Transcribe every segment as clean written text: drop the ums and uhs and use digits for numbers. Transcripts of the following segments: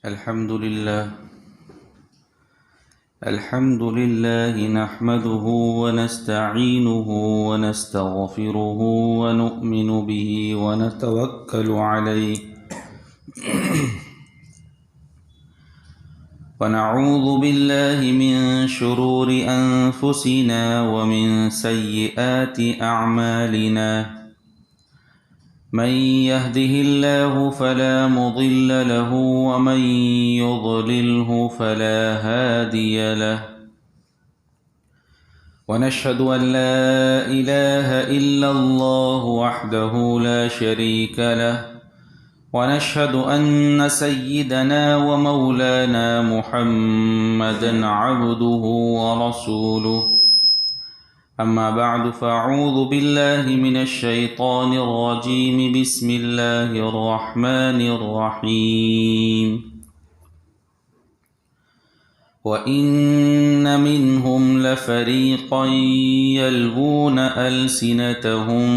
الحمد لله نحمده ونستعينه ونستغفره ونؤمن به ونتوكل عليه ونعوذ بالله من شرور أنفسنا ومن سيئات أعمالنا من يهده الله فلا مضل له ومن يضلله فلا هادي له ونشهد أن لا إله إلا الله وحده لا شريك له ونشهد أن سيدنا ومولانا محمدا عبده ورسوله أما بعد فأعوذ بالله من الشيطان الرجيم بسم الله الرحمن الرحيم وإن منهم لفريقا يلوون ألسنتهم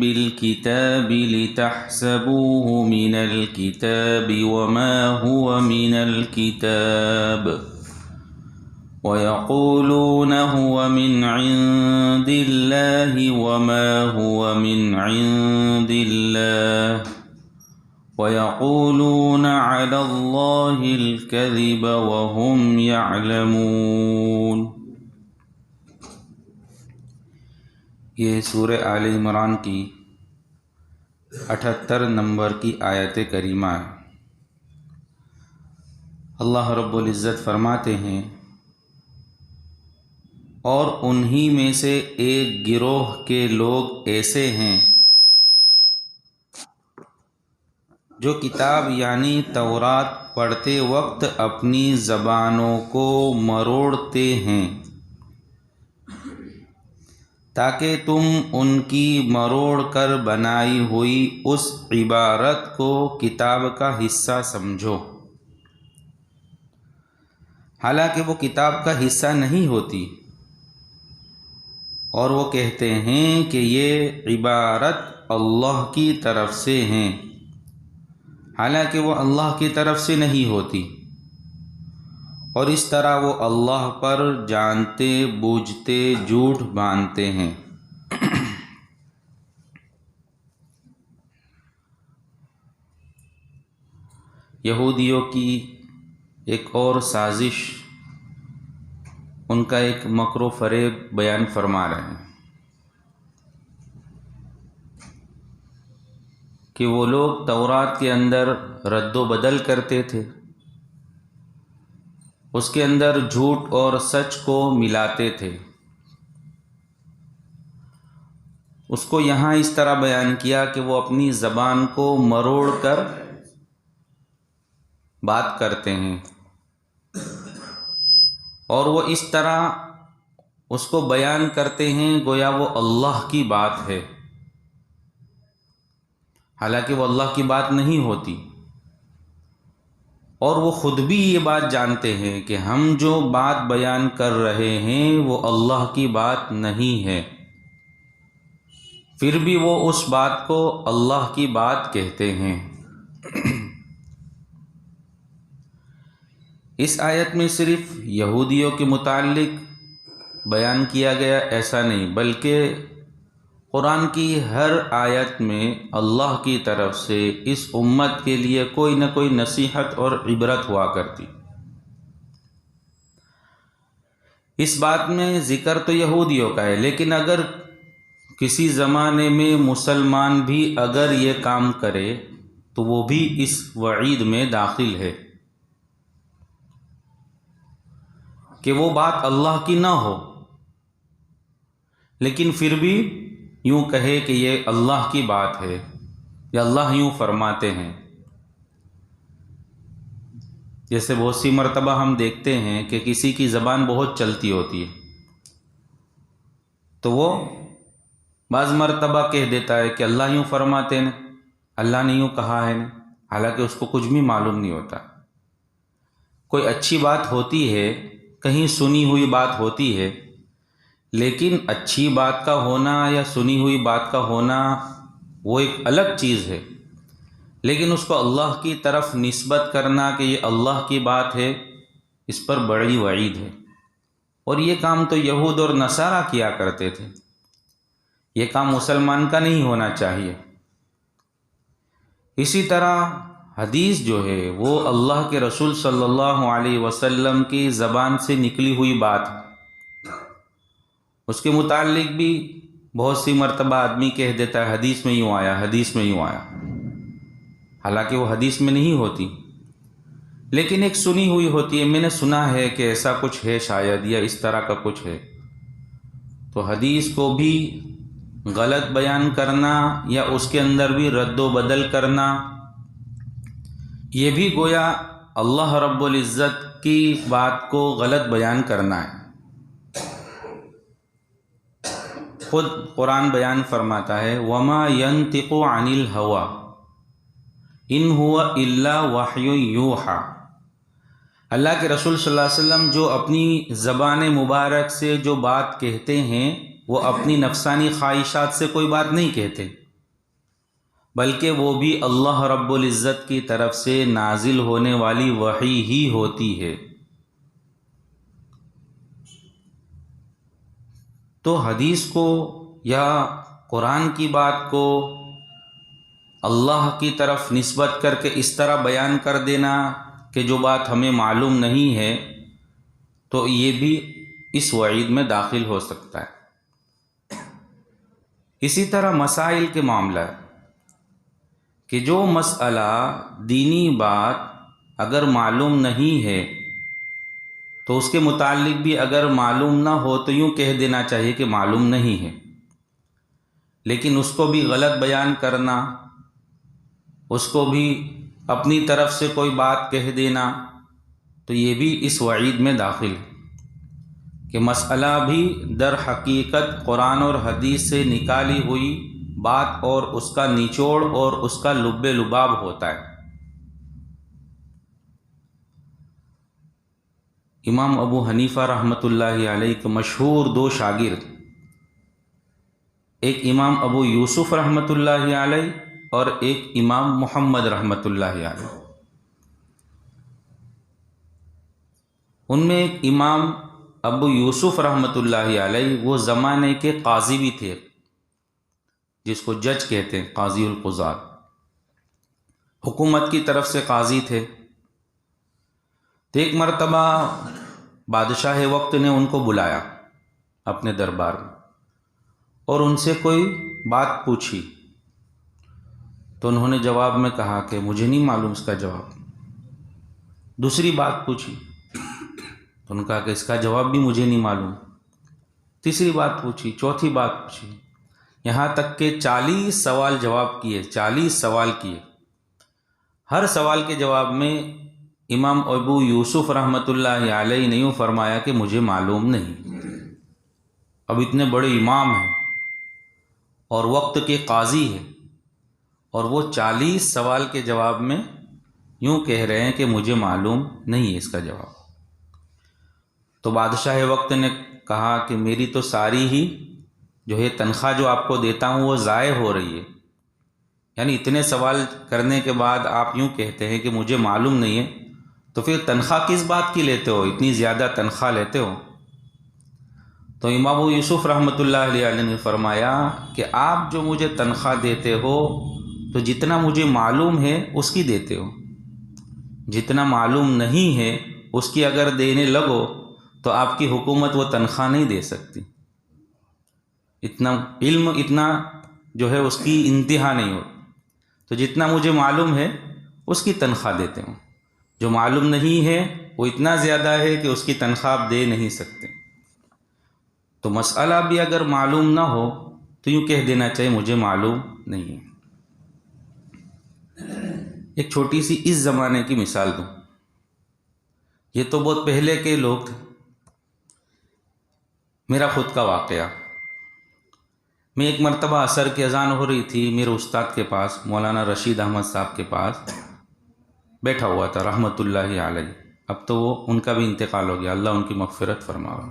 بالكتاب لتحسبوه من الكتاب وما هو من الكتاب ويقولون هو من عند الله وما هو من عند الله ويقولون على الله الكذب وهم يعلمون۔ یہ سورہ آل عمران کی 78 نمبر کی آیت کریمہ ہے۔ اللہ رب العزت فرماتے ہیں اور انہی میں سے ایک گروہ کے لوگ ایسے ہیں جو کتاب یعنی تورات پڑھتے وقت اپنی زبانوں کو مروڑتے ہیں تاکہ تم ان کی مروڑ کر بنائی ہوئی اس عبارت کو کتاب کا حصہ سمجھو، حالانکہ وہ کتاب کا حصہ نہیں ہوتی، اور وہ کہتے ہیں کہ یہ عبارت اللہ کی طرف سے ہیں، حالانکہ وہ اللہ کی طرف سے نہیں ہوتی، اور اس طرح وہ اللہ پر جانتے بوجھتے جھوٹ باندھتے ہیں۔ یہودیوں کی ایک اور سازش، ان کا ایک مکر و فریب بیان فرما رہے ہیں کہ وہ لوگ تورات کے اندر رد و بدل کرتے تھے، اس کے اندر جھوٹ اور سچ کو ملاتے تھے۔ اس کو یہاں اس طرح بیان کیا کہ وہ اپنی زبان کو مروڑ کر بات کرتے ہیں، اور وہ اس طرح اس کو بیان کرتے ہیں گویا وہ اللہ کی بات ہے، حالانکہ وہ اللہ کی بات نہیں ہوتی، اور وہ خود بھی یہ بات جانتے ہیں کہ ہم جو بات بیان کر رہے ہیں وہ اللہ کی بات نہیں ہے، پھر بھی وہ اس بات کو اللہ کی بات کہتے ہیں۔ اس آیت میں صرف یہودیوں کے متعلق بیان کیا گیا ایسا نہیں، بلکہ قرآن کی ہر آیت میں اللہ کی طرف سے اس امت کے لیے کوئی نہ کوئی نصیحت اور عبرت ہوا کرتی۔ اس بات میں ذکر تو یہودیوں کا ہے، لیکن اگر کسی زمانے میں مسلمان بھی اگر یہ کام کرے تو وہ بھی اس وعید میں داخل ہے کہ وہ بات اللہ کی نہ ہو، لیکن پھر بھی یوں کہے کہ یہ اللہ کی بات ہے یا اللہ یوں فرماتے ہیں۔ جیسے بہت سی مرتبہ ہم دیکھتے ہیں کہ کسی کی زبان بہت چلتی ہوتی ہے تو وہ بعض مرتبہ کہہ دیتا ہے کہ اللہ یوں فرماتے ہیں، اللہ نے یوں کہا ہے، حالانکہ اس کو کچھ بھی معلوم نہیں ہوتا۔ کوئی اچھی بات ہوتی ہے، کہیں سنی ہوئی بات ہوتی ہے، لیکن اچھی بات کا ہونا یا سنی ہوئی بات کا ہونا وہ ایک الگ چیز ہے، لیکن اس کو اللہ کی طرف نسبت کرنا کہ یہ اللہ کی بات ہے، اس پر بڑی وعید ہے۔ اور یہ کام تو یہود اور نصارہ کیا کرتے تھے، یہ کام مسلمان کا نہیں ہونا چاہیے۔ اسی طرح حدیث جو ہے وہ اللہ کے رسول صلی اللہ علیہ وسلم کی زبان سے نکلی ہوئی بات ہے، اس کے متعلق بھی بہت سی مرتبہ آدمی کہہ دیتا ہے حدیث میں یوں آیا، حدیث میں یوں آیا، حالانکہ وہ حدیث میں نہیں ہوتی، لیکن ایک سنی ہوئی ہوتی ہے، میں نے سنا ہے کہ ایسا کچھ ہے شاید، یا اس طرح کا کچھ ہے۔ تو حدیث کو بھی غلط بیان کرنا یا اس کے اندر بھی رد و بدل کرنا، یہ بھی گویا اللہ رب العزت کی بات کو غلط بیان کرنا ہے۔ خود قرآن بیان فرماتا ہے وَمَا يَنطِقُ عَنِ الْهَوَىٰ إِنْ هُوَ إِلَّا وَحْيٌ يُوحَىٰ۔ اللہ کے رسول صلی اللہ علیہ وسلم جو اپنی زبان مبارک سے جو بات کہتے ہیں وہ اپنی نفسانی خواہشات سے کوئی بات نہیں کہتے، بلکہ وہ بھی اللہ رب العزت کی طرف سے نازل ہونے والی وحی ہی ہوتی ہے۔ تو حدیث کو یا قرآن کی بات کو اللہ کی طرف نسبت کر کے اس طرح بیان کر دینا کہ جو بات ہمیں معلوم نہیں ہے، تو یہ بھی اس وعید میں داخل ہو سکتا ہے۔ اسی طرح مسائل کے معاملہ کہ جو مسئلہ دینی بات اگر معلوم نہیں ہے تو اس کے متعلق بھی اگر معلوم نہ ہو تو یوں کہہ دینا چاہیے کہ معلوم نہیں ہے، لیکن اس کو بھی غلط بیان کرنا، اس کو بھی اپنی طرف سے کوئی بات کہہ دینا، تو یہ بھی اس وعید میں داخل ہے کہ مسئلہ بھی در حقیقت قرآن اور حدیث سے نکالی ہوئی بات اور اس کا نچوڑ اور اس کا لب لباب ہوتا ہے۔ امام ابو حنیفہ رحمۃ اللہ علیہ کے مشہور دو شاگرد، ایک امام ابو یوسف رحمۃ اللہ علیہ اور ایک امام محمد رحمۃ اللہ علیہ۔ ان میں ایک امام ابو یوسف رحمۃ اللہ علیہ وہ زمانے کے قاضی بھی تھے، جس کو جج کہتے ہیں، قاضی القضات، حکومت کی طرف سے قاضی تھے۔ تو ایک مرتبہ بادشاہ وقت نے ان کو بلایا اپنے دربار میں اور ان سے کوئی بات پوچھی، تو انہوں نے جواب میں کہا کہ مجھے نہیں معلوم اس کا جواب۔ دوسری بات پوچھی تو انہوں نے کہا کہ اس کا جواب بھی مجھے نہیں معلوم۔ تیسری بات پوچھی، چوتھی بات پوچھی، یہاں تک کہ 40 سوال جواب کیے، 40 سوال کیے۔ ہر سوال کے جواب میں امام ابو یوسف رحمۃ اللہ علیہ نے یوں فرمایا کہ مجھے معلوم نہیں۔ اب اتنے بڑے امام ہیں اور وقت کے قاضی ہیں اور وہ 40 سوال کے جواب میں یوں کہہ رہے ہیں کہ مجھے معلوم نہیں ہے اس کا جواب۔ تو بادشاہ وقت نے کہا کہ میری تو ساری ہی جو ہے تنخواہ جو آپ کو دیتا ہوں وہ ضائع ہو رہی ہے، یعنی اتنے سوال کرنے کے بعد آپ یوں کہتے ہیں کہ مجھے معلوم نہیں ہے، تو پھر تنخواہ کس بات کی لیتے ہو، اتنی زیادہ تنخواہ لیتے ہو؟ تو امام ابو یوسف رحمۃ اللہ علیہ نے فرمایا کہ آپ جو مجھے تنخواہ دیتے ہو تو جتنا مجھے معلوم ہے اس کی دیتے ہو، جتنا معلوم نہیں ہے اس کی اگر دینے لگو تو آپ کی حکومت وہ تنخواہ نہیں دے سکتی۔ اتنا علم، اتنا جو ہے اس کی انتہا نہیں ہو، تو جتنا مجھے معلوم ہے اس کی تنخواہ دیتے ہوں، جو معلوم نہیں ہے وہ اتنا زیادہ ہے کہ اس کی تنخواہ آپ دے نہیں سکتے۔ تو مسئلہ بھی اگر معلوم نہ ہو تو یوں کہہ دینا چاہیے مجھے معلوم نہیں ہے۔ ایک چھوٹی سی اس زمانے کی مثال دوں، یہ تو بہت پہلے کے لوگ تھے، میرا خود کا واقعہ۔ میں ایک مرتبہ عصر کی اذان ہو رہی تھی، میرے استاد کے پاس، مولانا رشید احمد صاحب کے پاس بیٹھا ہوا تھا رحمۃ اللہ علیہ۔ اب تو وہ ان کا بھی انتقال ہو گیا، اللہ ان کی مغفرت فرمائے۔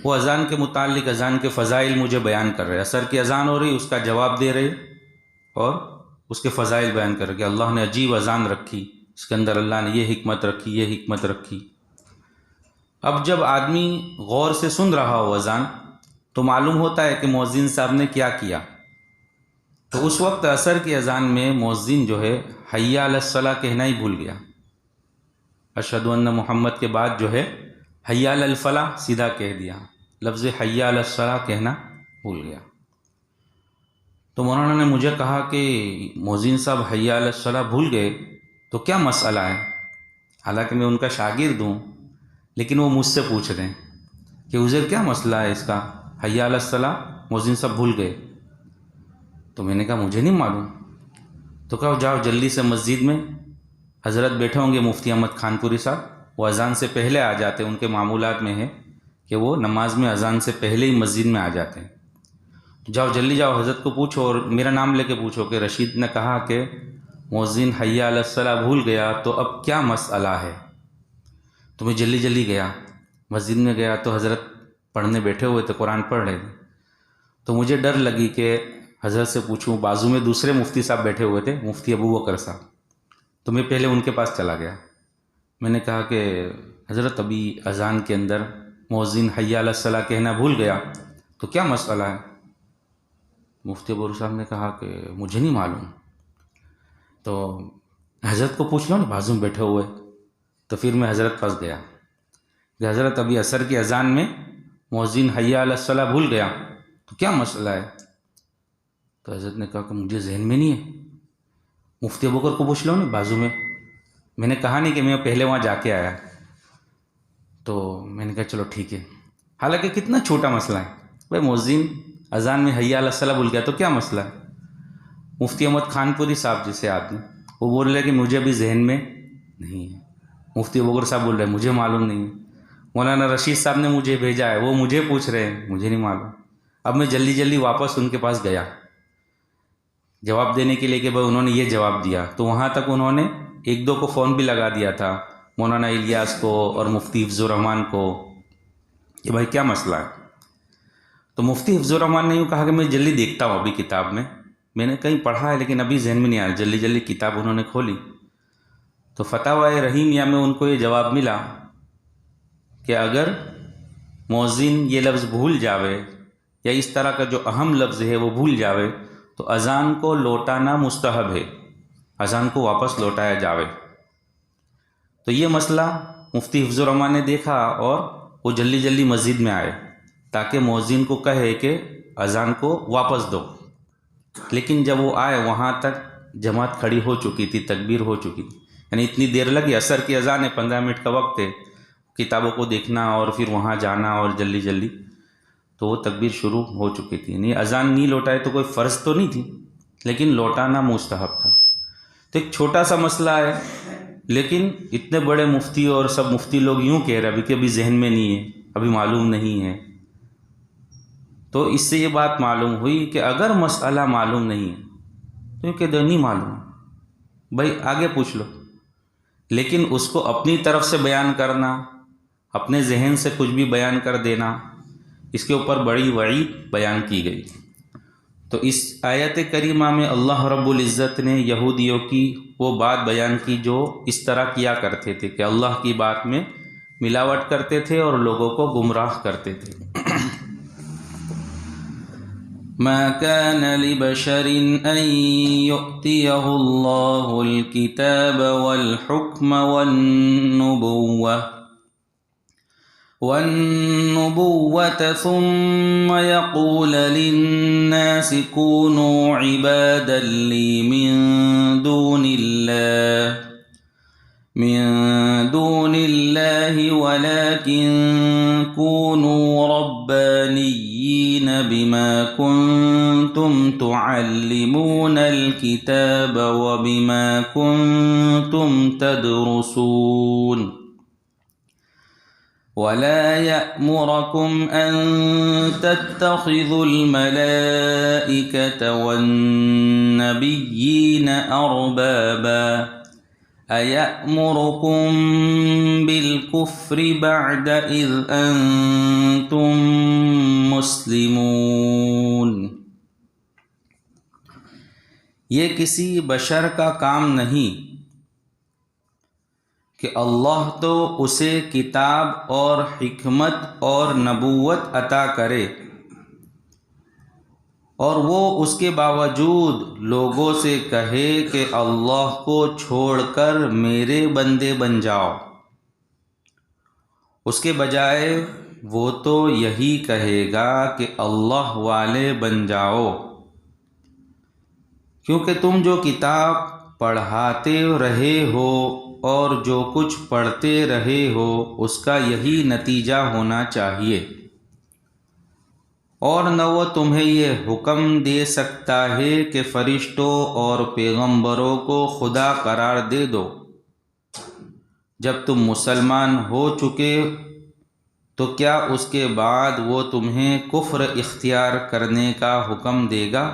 وہ اذان کے متعلق اذان کے فضائل مجھے بیان کر رہے، عصر کی اذان ہو رہی، اس کا جواب دے رہے اور اس کے فضائل بیان کر کہ اللہ نے عجیب اذان رکھی، اس کے اندر اللہ نے یہ حکمت رکھی، یہ حکمت رکھی۔ اب جب آدمی غور سے سن رہا ہو اذان تو معلوم ہوتا ہے کہ مؤذن صاحب نے کیا کیا۔ تو اس وقت عصر کی اذان میں مؤذن جو ہے حی علی الصلاۃ کہنا ہی بھول گیا، اشہد ان محمد کے بعد جو ہے حی علی الفلاح سیدھا کہہ دیا، لفظ حی علی الصلاۃ کہنا بھول گیا۔ تو مولانا نے مجھے کہا کہ مؤذن صاحب حی علی الصلاۃ بھول گئے تو کیا مسئلہ ہے؟ حالانکہ میں ان کا شاگرد ہوں، لیکن وہ مجھ سے پوچھ رہے ہیں کہ عزیر کیا مسئلہ ہے اس کا، حی علی الصلاۃ مؤذن صاحب بھول گئے۔ تو میں نے کہا مجھے نہیں معلوم۔ تو کہا جاؤ جلدی سے مسجد میں، حضرت بیٹھے ہوں گے مفتی احمد خان پوری صاحب، وہ اذان سے پہلے آ جاتے ہیں، ان کے معمولات میں ہے کہ وہ نماز میں اذان سے پہلے ہی مسجد میں آ جاتے ہیں۔ جاؤ جلدی جاؤ، حضرت کو پوچھو اور میرا نام لے کے پوچھو کہ رشید نے کہا کہ مؤذن حی علی الصلاۃ بھول گیا، تو اب کیا مسئلہ ہے؟ تو میں جلدی جلدی گیا، مسجد میں گیا تو حضرت پڑھنے بیٹھے ہوئے تھے، قرآن پڑھ رہے تھے۔ تو مجھے ڈر لگی کہ حضرت سے پوچھوں، بازو میں دوسرے مفتی صاحب بیٹھے ہوئے تھے، مفتی ابو بکر صاحب، تو میں پہلے ان کے پاس چلا گیا۔ میں نے کہا کہ حضرت ابھی اذان کے اندر مؤذن حی علی الصلاۃ کہنا بھول گیا، تو کیا مسئلہ ہے؟ مفتی ابو بکر صاحب نے کہا کہ مجھے نہیں معلوم۔ تو حضرت کو پوچھ لو نا، بازو میں بیٹھے ہوئے۔ تو پھر میں حضرت پاس گیا کہ حضرت ابھی عصر کی اذان میں مؤذن حی علی الصلاۃ بھول گیا، تو کیا مسئلہ ہے؟ تو حضرت نے کہا کہ مجھے ذہن میں نہیں ہے، مفتی ابو بکر کو پوچھ لو نا بازو میں۔ میں نے کہا نہیں کہ میں پہلے وہاں جا کے آیا۔ تو میں نے کہا چلو ٹھیک ہے، حالانکہ کتنا چھوٹا مسئلہ ہے بھائی، مؤذن اذان میں حی علی الصلاۃ بھول گیا تو کیا مسئلہ ہے؟ مفتی احمد خان پوری صاحب جیسے آدمی، وہ بول رہے کہ مجھے بھی ذہن میں نہیں ہے۔ مفتی ابو بکر صاحب بول رہے ہیں مجھے معلوم نہیں ہے۔ مولانا رشید صاحب نے مجھے بھیجا ہے، وہ مجھے پوچھ رہے ہیں، مجھے نہیں معلوم۔ اب میں جلدی جلدی واپس ان کے پاس گیا جواب دینے کے لیے کہ بھائی انہوں نے یہ جواب دیا۔ تو وہاں تک انہوں نے ایک دو کو فون بھی لگا دیا تھا، مولانا الیاس کو اور مفتی حفظ الرحمان کو، کہ بھائی کیا مسئلہ ہے؟ تو مفتی حفظ الرحمان نے یوں کہا کہ میں جلدی دیکھتا ہوں ابھی کتاب میں نے کہیں پڑھا ہے لیکن ابھی ذہن میں نہیں آیا۔ جلدی جلدی کتاب انہوں نے کھولی تو فتاوی رحیمیہ میں ان کو یہ جواب ملا کہ اگر مؤذن یہ لفظ بھول جاوے یا اس طرح کا جو اہم لفظ ہے وہ بھول جاوے تو اذان کو لوٹانا مستحب ہے، اذان کو واپس لوٹایا جاوے۔ تو یہ مسئلہ مفتی حفظ الرحمان نے دیکھا اور وہ جلدی جلدی مسجد میں آئے تاکہ مؤذن کو کہے کہ اذان کو واپس دو۔ لیکن جب وہ آئے وہاں تک جماعت کھڑی ہو چکی تھی، تکبیر ہو چکی تھی، یعنی اتنی دیر لگی، عصر کی اذان ہے، 15 منٹ کا وقت ہے، کتابوں کو دیکھنا اور پھر وہاں جانا اور جلدی جلدی، تو وہ تکبیر شروع ہو چکی تھی۔ یعنی اذان نہیں لوٹائے تو کوئی فرض تو نہیں تھی، لیکن لوٹانا مستحب تھا۔ تو ایک چھوٹا سا مسئلہ ہے، لیکن اتنے بڑے مفتی اور سب مفتی لوگ یوں کہہ رہے ابھی ذہن میں نہیں ہے، ابھی معلوم نہیں ہے۔ تو اس سے یہ بات معلوم ہوئی کہ اگر مسئلہ معلوم نہیں ہے تو یہ کہہ دو نہیں معلوم، بھائی آگے پوچھ لو، لیکن اس کو اپنی طرف سے بیان کرنا، اپنے ذہن سے کچھ بھی بیان کر دینا، اس کے اوپر بڑی وعید بیان کی گئی۔ تو اس آیت کریمہ میں اللہ رب العزت نے یہودیوں کی وہ بات بیان کی جو اس طرح کیا کرتے تھے کہ اللہ کی بات میں ملاوٹ کرتے تھے اور لوگوں کو گمراہ کرتے تھے۔ ما كان لبشر ان يؤتيه الله الكتاب والحكم والنبوة ثم يقول للناس كونوا عبادا لي من دون الله ولكن كونوا ربانيين بما كنتم تعلمون الكتاب وبما كنتم تدرسون ولا يأمركم أن تتخذوا الملائكة والنبيين أربابا أيأمركم بالكفر بعد إذ أنتم مسلمون۔ یہ کسی بشر کا کام نہیں کہ اللہ تو اسے کتاب اور حکمت اور نبوت عطا کرے اور وہ اس کے باوجود لوگوں سے کہے کہ اللہ کو چھوڑ کر میرے بندے بن جاؤ۔ اس کے بجائے وہ تو یہی کہے گا کہ اللہ والے بن جاؤ، کیونکہ تم جو کتاب پڑھاتے رہے ہو اور جو کچھ پڑھتے رہے ہو اس کا یہی نتیجہ ہونا چاہیے، اور نہ وہ تمہیں یہ حکم دے سکتا ہے کہ فرشتوں اور پیغمبروں کو خدا قرار دے دو۔ جب تم مسلمان ہو چکے تو کیا اس کے بعد وہ تمہیں کفر اختیار کرنے کا حکم دے گا؟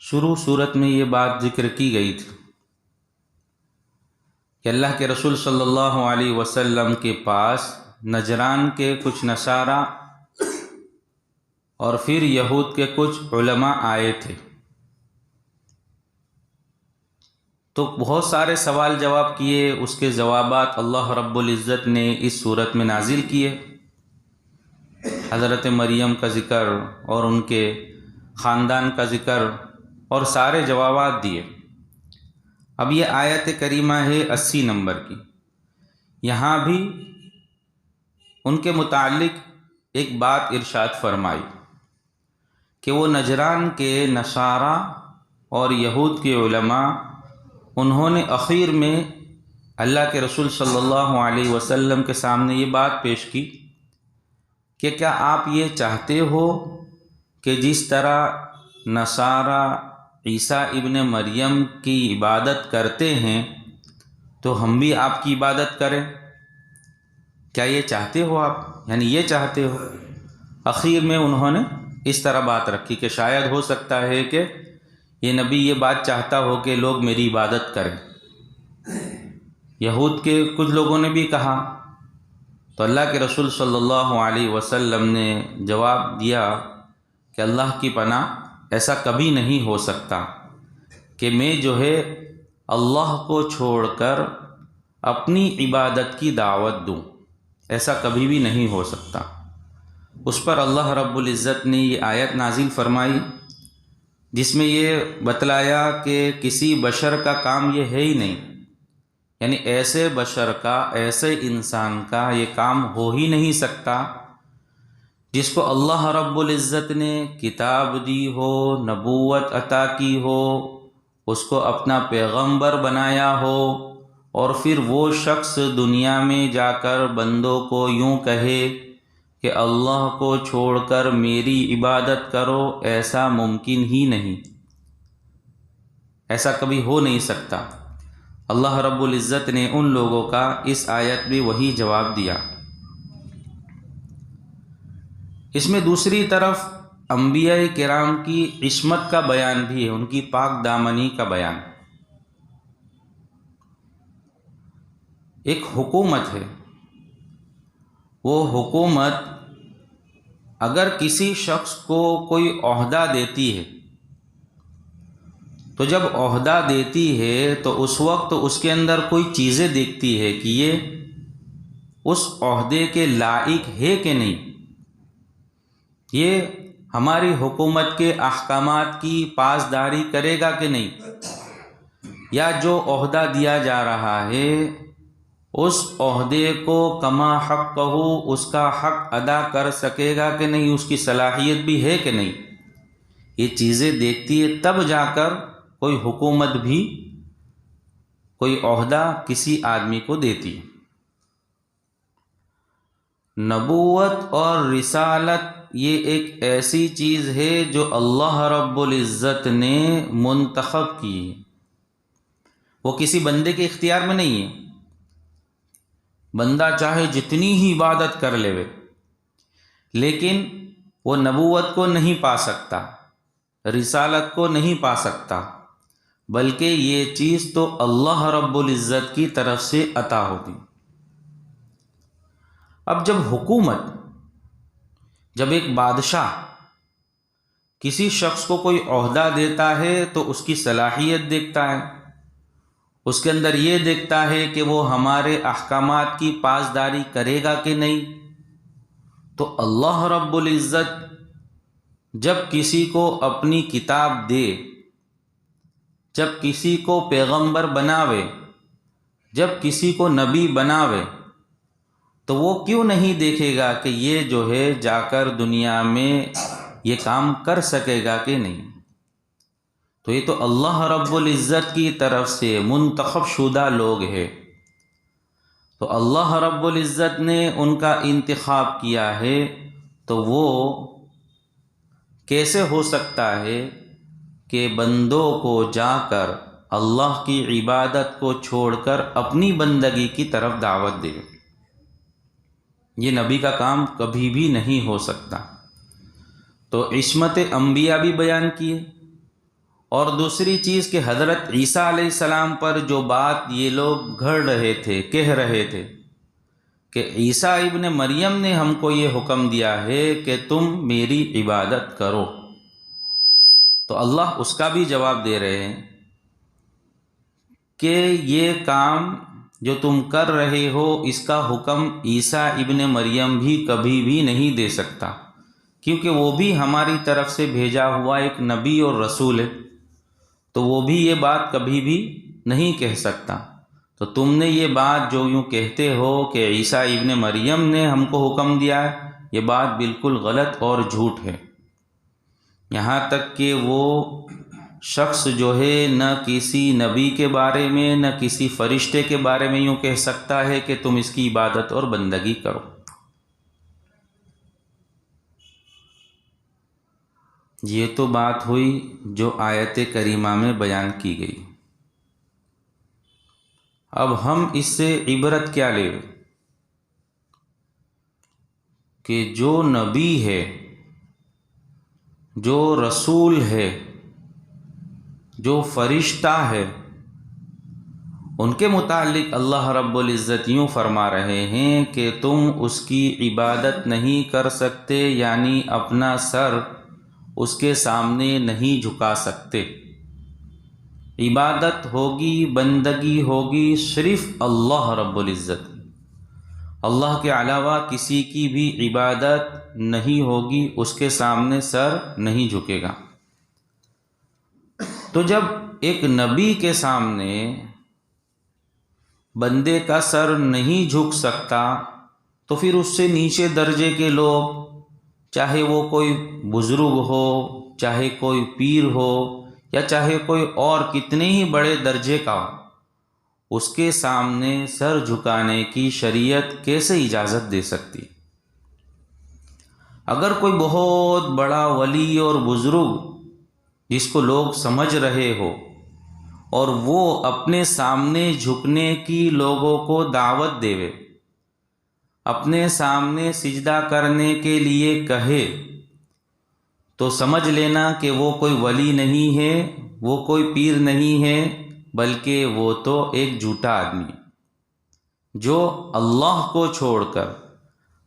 شروع صورت میں یہ بات ذکر کی گئی تھی کہ اللہ کے رسول صلی اللہ علیہ وسلم کے پاس نجران کے کچھ نصارہ اور پھر یہود کے کچھ علماء آئے تھے، تو بہت سارے سوال جواب کیے، اس کے جوابات اللہ رب العزت نے اس صورت میں نازل کیے۔ حضرت مریم کا ذکر اور ان کے خاندان کا ذکر اور سارے جوابات دیے۔ اب یہ آیت کریمہ ہے 80 نمبر کی، یہاں بھی ان کے متعلق ایک بات ارشاد فرمائی کہ وہ نجران کے نصارہ اور یہود کے علماء، انہوں نے اخیر میں اللہ کے رسول صلی اللہ علیہ وسلم کے سامنے یہ بات پیش کی کہ کیا آپ یہ چاہتے ہو کہ جس طرح نصارہ عیسیٰ ابن مریم کی عبادت کرتے ہیں تو ہم بھی آپ کی عبادت کریں؟ کیا یہ چاہتے ہو آپ؟ یعنی یہ چاہتے ہو؟ اخیر میں انہوں نے اس طرح بات رکھی کہ شاید ہو سکتا ہے کہ یہ نبی یہ بات چاہتا ہو کہ لوگ میری عبادت کریں۔ یہود کے کچھ لوگوں نے بھی کہا، تو اللہ کے رسول صلی اللہ علیہ وسلم نے جواب دیا کہ اللہ کی پناہ، ایسا کبھی نہیں ہو سکتا کہ میں جو ہے اللہ کو چھوڑ کر اپنی عبادت کی دعوت دوں، ایسا کبھی بھی نہیں ہو سکتا۔ اس پر اللہ رب العزت نے یہ آیت نازل فرمائی جس میں یہ بتلایا کہ کسی بشر کا کام یہ ہے ہی نہیں، یعنی ایسے بشر کا، ایسے انسان کا یہ کام ہو ہی نہیں سکتا جس کو اللہ رب العزت نے کتاب دی ہو، نبوت عطا کی ہو، اس کو اپنا پیغمبر بنایا ہو، اور پھر وہ شخص دنیا میں جا کر بندوں کو یوں کہے کہ اللہ کو چھوڑ کر میری عبادت کرو، ایسا ممکن ہی نہیں، ایسا کبھی ہو نہیں سکتا۔ اللہ رب العزت نے ان لوگوں کا اس آیت میں وہی جواب دیا۔ اس میں دوسری طرف انبیاء کرام کی عصمت کا بیان بھی ہے، ان کی پاک دامنی کا بیان۔ ایک حکومت ہے، وہ حکومت اگر کسی شخص کو کوئی عہدہ دیتی ہے تو جب عہدہ دیتی ہے تو اس وقت اس کے اندر کوئی چیزیں دیکھتی ہے کہ یہ اس عہدے کے لائق ہے کہ نہیں، یہ ہماری حکومت کے احکامات کی پاسداری کرے گا کہ نہیں، یا جو عہدہ دیا جا رہا ہے اس عہدے کو کما حق کہو، اس کا حق ادا کر سکے گا کہ نہیں، اس کی صلاحیت بھی ہے کہ نہیں، یہ چیزیں دیکھتی ہے تب جا کر کوئی حکومت بھی کوئی عہدہ کسی آدمی کو دیتی ہے۔ نبوت اور رسالت یہ ایک ایسی چیز ہے جو اللہ رب العزت نے منتخب کی ہے، وہ کسی بندے کے اختیار میں نہیں ہے۔ بندہ چاہے جتنی ہی عبادت کر لے لیکن وہ نبوت کو نہیں پا سکتا، رسالت کو نہیں پا سکتا، بلکہ یہ چیز تو اللہ رب العزت کی طرف سے عطا ہوتی۔ اب جب حکومت، جب ایک بادشاہ کسی شخص کو کوئی عہدہ دیتا ہے تو اس کی صلاحیت دیکھتا ہے، اس کے اندر یہ دیکھتا ہے کہ وہ ہمارے احکامات کی پاسداری کرے گا کہ نہیں۔ تو اللہ رب العزت جب کسی کو اپنی کتاب دے، جب کسی کو پیغمبر بناوے، جب کسی کو نبی بناوے، تو وہ کیوں نہیں دیکھے گا کہ یہ جو ہے جا کر دنیا میں یہ کام کر سکے گا کہ نہیں؟ تو یہ تو اللہ رب العزت کی طرف سے منتخب شدہ لوگ ہیں، تو اللہ رب العزت نے ان کا انتخاب کیا ہے، تو وہ کیسے ہو سکتا ہے کہ بندوں کو جا کر اللہ کی عبادت کو چھوڑ کر اپنی بندگی کی طرف دعوت دے؟ یہ نبی کا کام کبھی بھی نہیں ہو سکتا۔ تو عصمت انبیاء بھی بیان کیے، اور دوسری چیز کہ حضرت عیسیٰ علیہ السلام پر جو بات یہ لوگ گھڑ رہے تھے، کہہ رہے تھے کہ عیسیٰ ابن مریم نے ہم کو یہ حکم دیا ہے کہ تم میری عبادت کرو، تو اللہ اس کا بھی جواب دے رہے ہیں کہ یہ کام جو تم کر رہے ہو اس کا حکم عیسیٰ ابن مریم بھی کبھی بھی نہیں دے سکتا، کیونکہ وہ بھی ہماری طرف سے بھیجا ہوا ایک نبی اور رسول ہے، تو وہ بھی یہ بات کبھی بھی نہیں کہہ سکتا۔ تو تم نے یہ بات جو یوں کہتے ہو کہ عیسیٰ ابن مریم نے ہم کو حکم دیا ہے، یہ بات بالکل غلط اور جھوٹ ہے۔ یہاں تک کہ وہ شخص جو ہے نہ کسی نبی کے بارے میں نہ کسی فرشتے کے بارے میں یوں کہہ سکتا ہے کہ تم اس کی عبادت اور بندگی کرو۔ یہ تو بات ہوئی جو آیت کریمہ میں بیان کی گئی۔ اب ہم اس سے عبرت کیا لیں کہ جو نبی ہے، جو رسول ہے، جو فرشتہ ہے، ان کے متعلق اللہ رب العزت یوں فرما رہے ہیں کہ تم اس کی عبادت نہیں کر سکتے، یعنی اپنا سر اس کے سامنے نہیں جھکا سکتے۔ عبادت ہوگی، بندگی ہوگی صرف اللہ رب العزت، اللہ کے علاوہ کسی کی بھی عبادت نہیں ہوگی، اس کے سامنے سر نہیں جھکے گا۔ تو جب ایک نبی کے سامنے بندے کا سر نہیں جھک سکتا، تو پھر اس سے نیچے درجے کے لوگ، چاہے وہ کوئی بزرگ ہو، چاہے کوئی پیر ہو، یا چاہے کوئی اور کتنے ہی بڑے درجے کا ہو، اس کے سامنے سر جھکانے کی شریعت کیسے اجازت دے سکتی؟ اگر کوئی بہت بڑا ولی اور بزرگ جس کو لوگ سمجھ رہے ہو اور وہ اپنے سامنے جھکنے کی لوگوں کو دعوت دے، اپنے سامنے سجدہ کرنے کے لیے کہے، تو سمجھ لینا کہ وہ کوئی ولی نہیں ہے، وہ کوئی پیر نہیں ہے، بلکہ وہ تو ایک جھوٹا آدمی ہے جو اللہ کو چھوڑ کر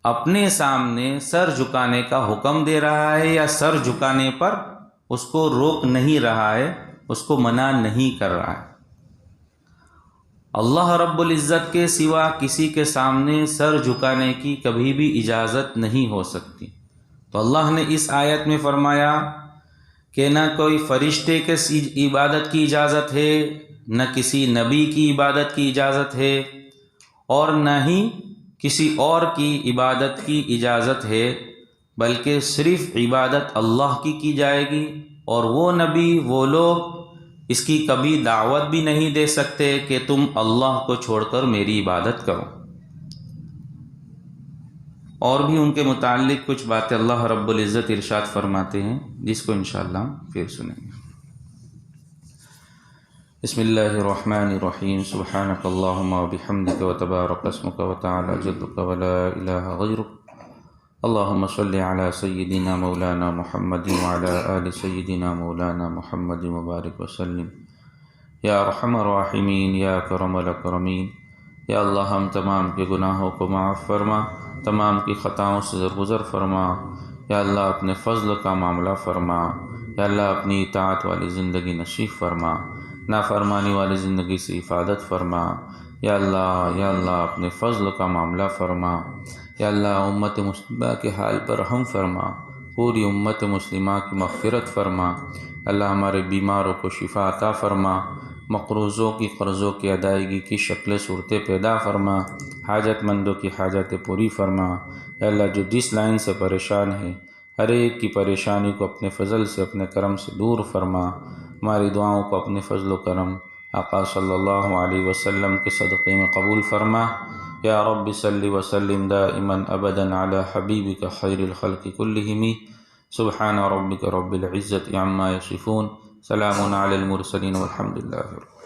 اپنے سامنے سر جھکانے کا حکم دے رہا ہے، یا سر جھکانے پر اس کو روک نہیں رہا ہے، اس کو منع نہیں کر رہا ہے۔ اللہ رب العزت کے سوا کسی کے سامنے سر جھکانے کی کبھی بھی اجازت نہیں ہو سکتی۔ تو اللہ نے اس آیت میں فرمایا کہ نہ کوئی فرشتے کے عبادت کی اجازت ہے، نہ کسی نبی کی عبادت کی اجازت ہے، اور نہ ہی کسی اور کی عبادت کی اجازت ہے، بلکہ صرف عبادت اللہ کی جائے گی، اور وہ نبی، وہ لوگ اس کی کبھی دعوت بھی نہیں دے سکتے کہ تم اللہ کو چھوڑ کر میری عبادت کرو۔ اور بھی ان کے متعلق کچھ باتیں اللہ رب العزت ارشاد فرماتے ہیں، جس کو انشاءاللہ پھر سنیں گے۔ بسم اللہ الرحمن الرحیم، سبحانک اللہم وبحمدک وتبارک اسمک وتعالی جدک ولا الہ غیرک، اللہم صلی علی سیدنا مولانا محمد وعلی آل سیدنا مولانا محمد مبارک وسلم۔ یا ارحم الراحمین، یا اکرم الاکرمین، یا اللہ ہم تمام کے گناہوں کو معاف فرما، تمام کی خطاؤں سے درگزر فرما، یا اللہ اپنے فضل کا معاملہ فرما۔ یا اللہ اپنی اطاعت والی زندگی نصیب فرما، نافرمانی والی زندگی سے حفاظت فرما۔ یا اللہ اپنے فضل کا معاملہ فرما۔ یا اللہ امت مسلمہ کے حال پر رحم فرما، پوری امت مسلمہ کی مغفرت فرما۔ اللہ ہمارے بیماروں کو شفا عطا فرما، مقروضوں کی قرضوں کی ادائیگی کی شکل صورتیں پیدا فرما، حاجت مندوں کی حاجتیں پوری فرما۔ یا اللہ جو جس لائن سے پریشان ہے ہر ایک کی پریشانی کو اپنے فضل سے اپنے کرم سے دور فرما۔ ہماری دعاؤں کو اپنے فضل و کرم آقا صلی اللہ علیہ وسلم کے صدقے میں قبول فرما۔ یا رب صلی وسلم دائما ابدا علی حبیبک خیر الخلق کلہم۔ سبحان ربک رب العزت عما یصفون، سلام علی المرسلین والحمد للہ۔